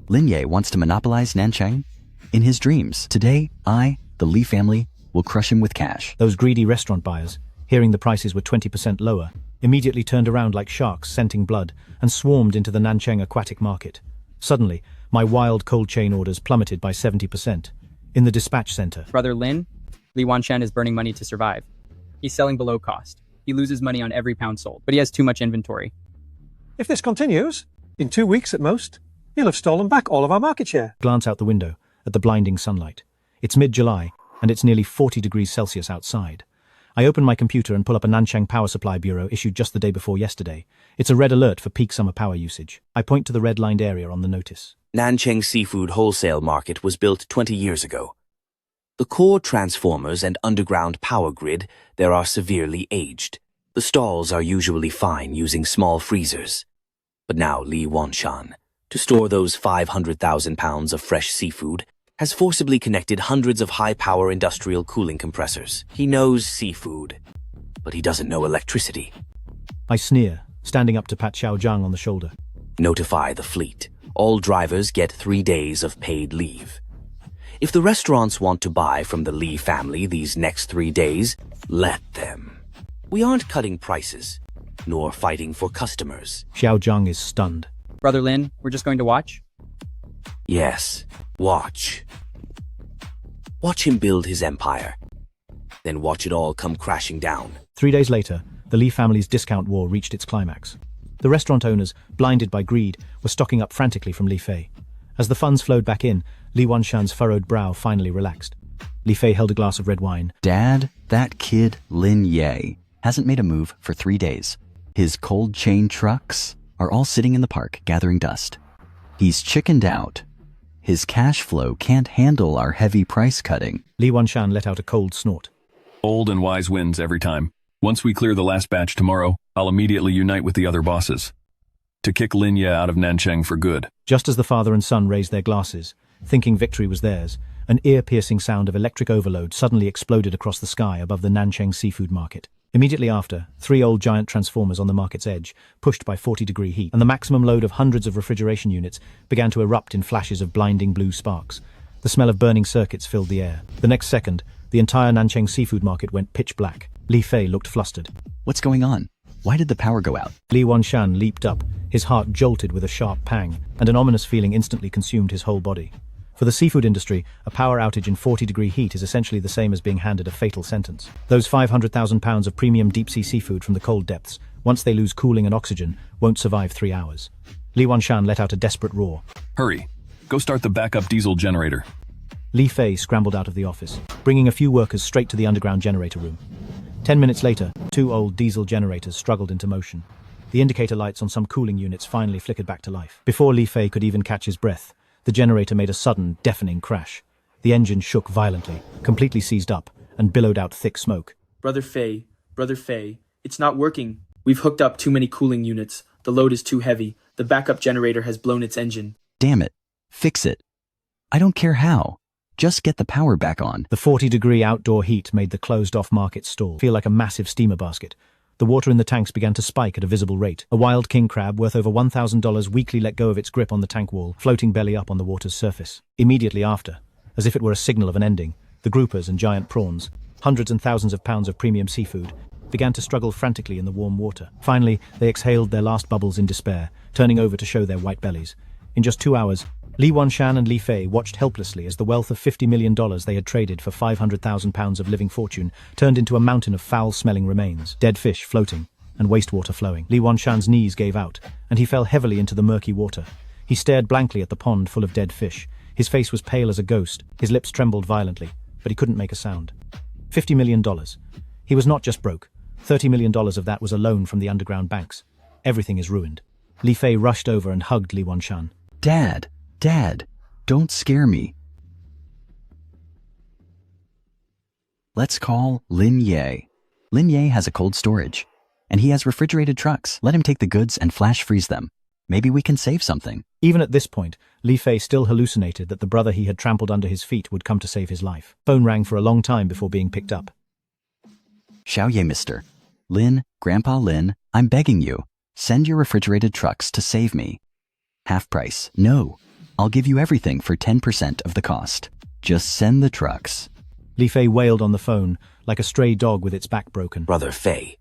Lin Ye wants to monopolize Nancheng? In his dreams, today, I, the Li family, will crush him with cash. Those greedy restaurant buyers, hearing the prices were 20% lower, immediately turned around like sharks scenting blood and swarmed into the Nancheng aquatic market. Suddenly, my wild cold chain orders plummeted by 70%. In the dispatch center, Brother Lin, Li Wanshan is burning money to survive. He's selling below cost. He loses money on every pound sold, but he has too much inventory. If this continues, in 2 weeks at most, he'll have stolen back all of our market share. Glance out the window at the blinding sunlight. It's mid-July, and it's nearly 40 degrees Celsius outside. I open my computer and pull up a Nanchang Power Supply Bureau issued just the day before yesterday. It's a red alert for peak summer power usage. I point to the red-lined area on the notice. Nancheng Seafood Wholesale Market was built 20 years ago. The core transformers and underground power grid there are severely aged. The stalls are usually fine using small freezers. But now Li Wanshan, to store those 500,000 pounds of fresh seafood, has forcibly connected hundreds of high-power industrial cooling compressors. He knows seafood, but he doesn't know electricity. I sneer, standing up to pat Xiaozhang on the shoulder. Notify the fleet. All drivers get 3 days of paid leave. If the restaurants want to buy from the Li family these next 3 days, let them. We aren't cutting prices, nor fighting for customers. Xiaozhang is stunned. Brother Lin, we're just going to watch? Yes, watch. Watch him build his empire. Then watch it all come crashing down. 3 days later, the Li family's discount war reached its climax. The restaurant owners, blinded by greed, were stocking up frantically from Li Fei. As the funds flowed back in, Li Wanshan's furrowed brow finally relaxed. Li Fei held a glass of red wine. Dad, that kid, Lin Ye, hasn't made a move for 3 days. His cold chain trucks are all sitting in the park gathering dust. He's chickened out. His cash flow can't handle our heavy price cutting. Li Wanshan let out a cold snort. Old and wise wins every time. Once we clear the last batch tomorrow, I'll immediately unite with the other bosses to kick Lin Ye out of Nanchang for good. Just as the father and son raised their glasses, thinking victory was theirs, an ear-piercing sound of electric overload suddenly exploded across the sky above the Nanchang seafood market. Immediately after, 3 old giant transformers on the market's edge, pushed by 40-degree heat, and the maximum load of hundreds of refrigeration units began to erupt in flashes of blinding blue sparks. The smell of burning circuits filled the air. The next second, the entire Nanchang seafood market went pitch black. Li Fei looked flustered. What's going on? Why did the power go out? Li Wanshan leaped up, his heart jolted with a sharp pang, and an ominous feeling instantly consumed his whole body. For the seafood industry, a power outage in 40-degree heat is essentially the same as being handed a fatal sentence. Those 500,000 pounds of premium deep-sea seafood from the cold depths, once they lose cooling and oxygen, won't survive 3 hours. Li Wanshan let out a desperate roar. Hurry, go start the backup diesel generator. Li Fei scrambled out of the office, bringing a few workers straight to the underground generator room. 10 minutes later, 2 old diesel generators struggled into motion. The indicator lights on some cooling units finally flickered back to life. Before Li Fei could even catch his breath, the generator made a sudden, deafening crash. The engine shook violently, completely seized up, and billowed out thick smoke. Brother Fei, it's not working. We've hooked up too many cooling units. The load is too heavy. The backup generator has blown its engine. Damn it. Fix it. I don't care how. Just get the power back on. The 40-degree outdoor heat made the closed-off market stall feel like a massive steamer basket. The water in the tanks began to spike at a visible rate. A wild king crab worth over $1,000 weakly let go of its grip on the tank wall, floating belly up on the water's surface. Immediately after, as if it were a signal of an ending, the groupers and giant prawns, hundreds and thousands of pounds of premium seafood, began to struggle frantically in the warm water. Finally, they exhaled their last bubbles in despair, turning over to show their white bellies. In just 2 hours, Li Wanshan and Li Fei watched helplessly as the wealth of $50 million they had traded for 500,000 pounds of living fortune turned into a mountain of foul-smelling remains, dead fish floating, and wastewater flowing. Li Wanshan's knees gave out, and he fell heavily into the murky water. He stared blankly at the pond full of dead fish. His face was pale as a ghost, his lips trembled violently, but he couldn't make a sound. $50 million. He was not just broke. $30 million of that was a loan from the underground banks. Everything is ruined. Li Fei rushed over and hugged Li Wanshan. Dad, don't scare me. Let's call Lin Ye. Lin Ye has a cold storage, and he has refrigerated trucks. Let him take the goods and flash freeze them. Maybe we can save something. Even at this point, Li Fei still hallucinated that the brother he had trampled under his feet would come to save his life. Phone rang for a long time before being picked up. Xiao Ye, mister. Lin, Grandpa Lin, I'm begging you. Send your refrigerated trucks to save me. Half price. No. I'll give you everything for 10% of the cost. Just send the trucks. Li Fei wailed on the phone, like a stray dog with its back broken. Brother Fei,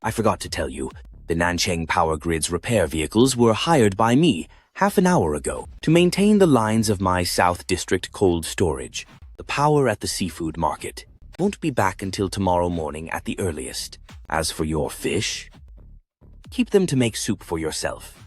I forgot to tell you, the Nanchang Power Grid's repair vehicles were hired by me half an hour ago to maintain the lines of my South District cold storage. The power at the seafood market won't be back until tomorrow morning at the earliest. As for your fish, keep them to make soup for yourself.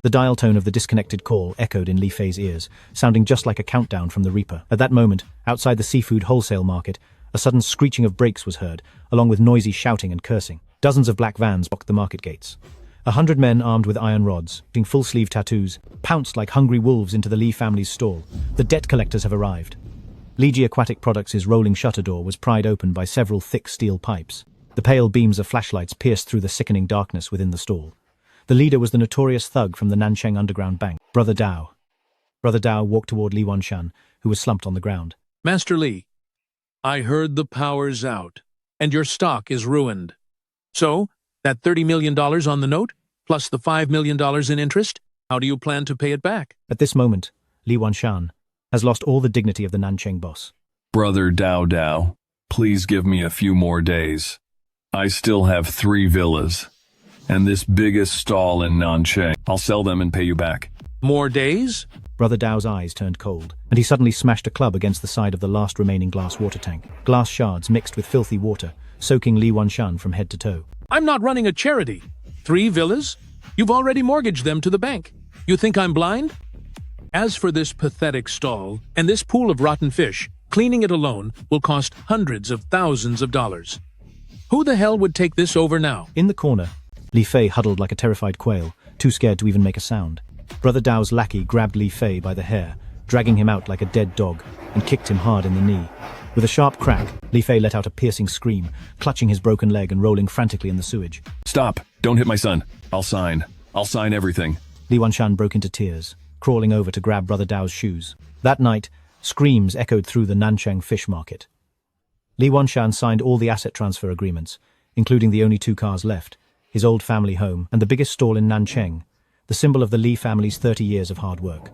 The dial tone of the disconnected call echoed in Li Fei's ears, sounding just like a countdown from the Reaper. At that moment, outside the seafood wholesale market, a sudden screeching of brakes was heard, along with noisy shouting and cursing. Dozens of black vans blocked the market gates. 100 men armed with iron rods, in full-sleeve tattoos, pounced like hungry wolves into the Li family's stall. The debt collectors have arrived. Li Ji Aquatic Products' rolling shutter door was pried open by several thick steel pipes. The pale beams of flashlights pierced through the sickening darkness within the stall. The leader was the notorious thug from the Nanchang underground bank, Brother Dao. Brother Dao walked toward Li Wanshan, who was slumped on the ground. Master Li, I heard the power's out, and your stock is ruined. So, that $30 million on the note, plus the $5 million in interest, how do you plan to pay it back? At this moment, Li Wanshan has lost all the dignity of the Nanchang boss. Brother Dao, please give me a few more days. I still have 3 villas. And this biggest stall in Nanchang. I'll sell them and pay you back. More days? Brother Dao's eyes turned cold, and he suddenly smashed a club against the side of the last remaining glass water tank. Glass shards mixed with filthy water, soaking Li Wanshan from head to toe. I'm not running a charity. 3 villas? You've already mortgaged them to the bank. You think I'm blind? As for this pathetic stall, and this pool of rotten fish, cleaning it alone will cost hundreds of thousands of dollars. Who the hell would take this over now? In the corner, Li Fei huddled like a terrified quail, too scared to even make a sound. Brother Dao's lackey grabbed Li Fei by the hair, dragging him out like a dead dog, and kicked him hard in the knee. With a sharp crack, Li Fei let out a piercing scream, clutching his broken leg and rolling frantically in the sewage. Stop! Don't hit my son. I'll sign everything. Li Wanshan broke into tears, crawling over to grab Brother Dao's shoes. That night, screams echoed through the Nanchang fish market. Li Wanshan signed all the asset transfer agreements, including the only 2 cars left, his old family home, and the biggest stall in Nanchang, the symbol of the Li family's 30 years of hard work.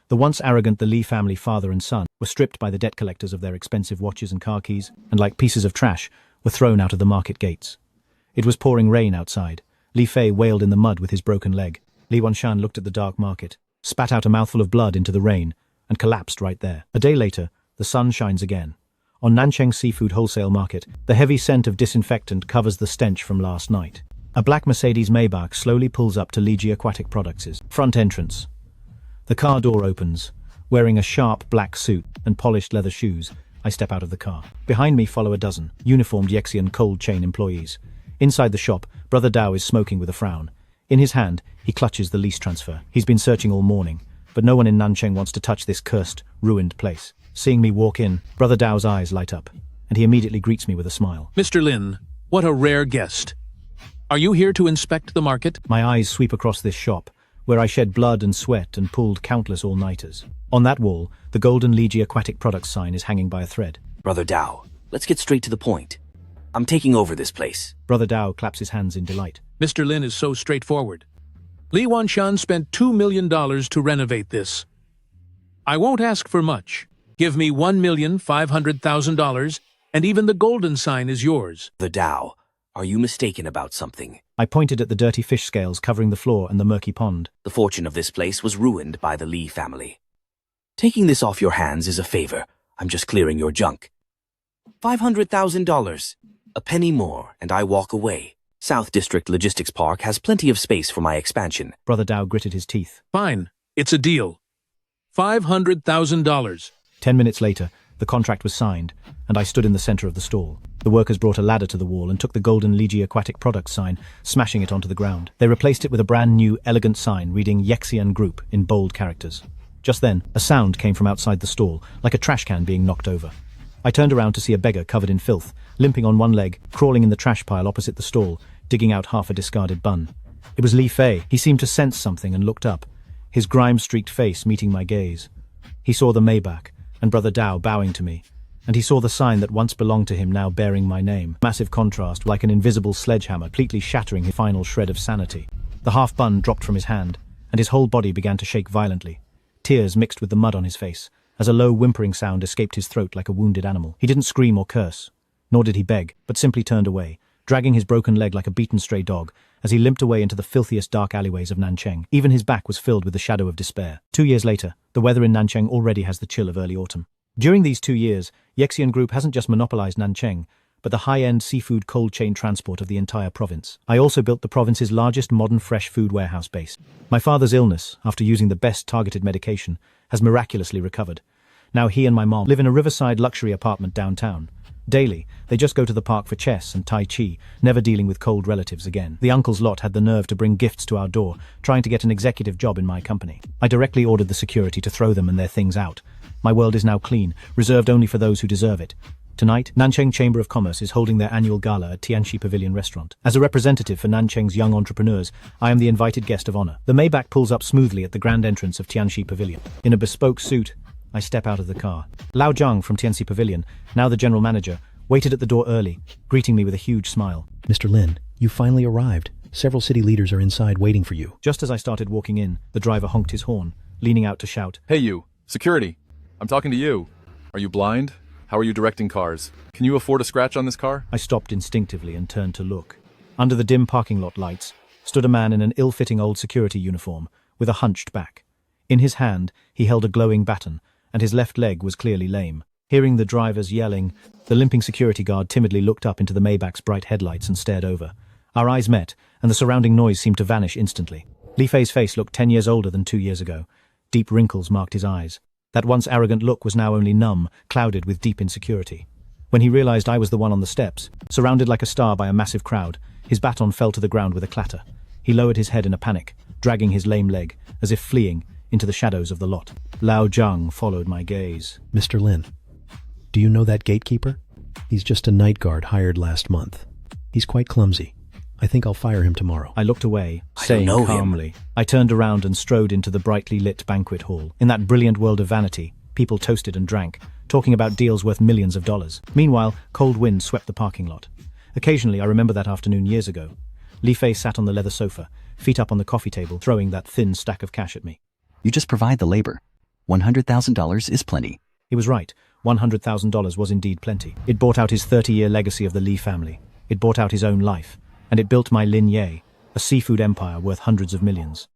The once arrogant the Li family father and son were stripped by the debt collectors of their expensive watches and car keys, and like pieces of trash, were thrown out of the market gates. It was pouring rain outside. Li Fei wailed in the mud with his broken leg. Li Wanshan looked at the dark market, spat out a mouthful of blood into the rain, and collapsed right there. A day later, the sun shines again. On Nanchang Seafood Wholesale Market, the heavy scent of disinfectant covers the stench from last night. A black Mercedes Maybach slowly pulls up to Li Ye Aquatic Products' front entrance. The car door opens. Wearing a sharp black suit and polished leather shoes, I step out of the car. Behind me follow a dozen uniformed Yexian cold chain employees. Inside the shop, Brother Dao is smoking with a frown. In his hand, he clutches the lease transfer. He's been searching all morning, but no one in Nanchang wants to touch this cursed, ruined place. Seeing me walk in, Brother Dao's eyes light up, and he immediately greets me with a smile. Mr. Lin, what a rare guest. Are you here to inspect the market? My eyes sweep across this shop, where I shed blood and sweat and pulled countless all-nighters. On that wall, the golden Li Ye Aquatic Products sign is hanging by a thread. Brother Dao, let's get straight to the point. I'm taking over this place. Brother Dao claps his hands in delight. Mr. Lin is so straightforward. Li Wanshan spent $2 million to renovate this. I won't ask for much. Give me $1,500,000, and even the golden sign is yours. The Dao, are you mistaken about something? I pointed at the dirty fish scales covering the floor and the murky pond. The fortune of this place was ruined by the Li family. Taking this off your hands is a favor. I'm just clearing your junk. $500,000. A penny more, and I walk away. South District Logistics Park has plenty of space for my expansion. Brother Dao gritted his teeth. Fine. It's a deal. $500,000. 10 minutes later, the contract was signed, and I stood in the center of the stall. The workers brought a ladder to the wall and took the golden Li Ye Aquatic Products sign, smashing it onto the ground. They replaced it with a brand new, elegant sign reading Yexian Group in bold characters. Just then, a sound came from outside the stall, like a trash can being knocked over. I turned around to see a beggar covered in filth, limping on one leg, crawling in the trash pile opposite the stall, digging out half a discarded bun. It was Li Fei. He seemed to sense something and looked up, his grime-streaked face meeting my gaze. He saw the Maybach, and Brother Dao bowing to me, and he saw the sign that once belonged to him now bearing my name. Massive contrast, like an invisible sledgehammer, completely shattering his final shred of sanity. The half-bun dropped from his hand, and his whole body began to shake violently. Tears mixed with the mud on his face, as a low whimpering sound escaped his throat like a wounded animal. He didn't scream or curse, nor did he beg, but simply turned away, dragging his broken leg like a beaten stray dog, as he limped away into the filthiest dark alleyways of Nanchang. Even his back was filled with the shadow of despair. 2 years later, the weather in Nanchang already has the chill of early autumn. During these 2 years, Yexian Group hasn't just monopolized Nanchang, but the high-end seafood cold chain transport of the entire province. I also built the province's largest modern fresh food warehouse base. My father's illness, after using the best targeted medication, has miraculously recovered. Now he and my mom live in a riverside luxury apartment downtown. Daily, they just go to the park for chess and tai chi, never dealing with cold relatives again. The uncle's lot had the nerve to bring gifts to our door, trying to get an executive job in my company. I directly ordered the security to throw them and their things out. My world is now clean, reserved only for those who deserve it. Tonight, Nanchang Chamber of Commerce is holding their annual gala at Tianxi Pavilion Restaurant. As a representative for Nanchang's young entrepreneurs, I am the invited guest of honor. The Maybach pulls up smoothly at the grand entrance of Tianxi Pavilion. In a bespoke suit, I step out of the car. Lao Zhang from Tianxi Pavilion, now the general manager, waited at the door early, greeting me with a huge smile. Mr. Lin, you finally arrived. Several city leaders are inside waiting for you. Just as I started walking in, the driver honked his horn, leaning out to shout, "Hey you, security, I'm talking to you. Are you blind? How are you directing cars? Can you afford a scratch on this car?" I stopped instinctively and turned to look. Under the dim parking lot lights stood a man in an ill-fitting old security uniform with a hunched back. In his hand, he held a glowing baton, and his left leg was clearly lame. Hearing the drivers yelling, the limping security guard timidly looked up into the Maybach's bright headlights and stared over. Our eyes met, and the surrounding noise seemed to vanish instantly. Li Fei's face looked 10 years older than 2 years ago. Deep wrinkles marked his eyes. That once arrogant look was now only numb, clouded with deep insecurity. When he realized I was the one on the steps, surrounded like a star by a massive crowd, his baton fell to the ground with a clatter. He lowered his head in a panic, dragging his lame leg, as if fleeing, into the shadows of the lot. Lao Zhang followed my gaze. Mr. Lin, do you know that gatekeeper? He's just a night guard hired last month. He's quite clumsy. I think I'll fire him tomorrow. I looked away, saying calmly. I turned around and strode into the brightly lit banquet hall. In that brilliant world of vanity, people toasted and drank, talking about deals worth millions of dollars. Meanwhile, cold wind swept the parking lot. Occasionally, I remember that afternoon years ago. Li Fei sat on the leather sofa, feet up on the coffee table, throwing that thin stack of cash at me. You just provide the labor. $100,000 is plenty. He was right. $100,000 was indeed plenty. It bought out his 30-year legacy of the Li family. It bought out his own life. And it built my Lin Ye, a seafood empire worth hundreds of millions.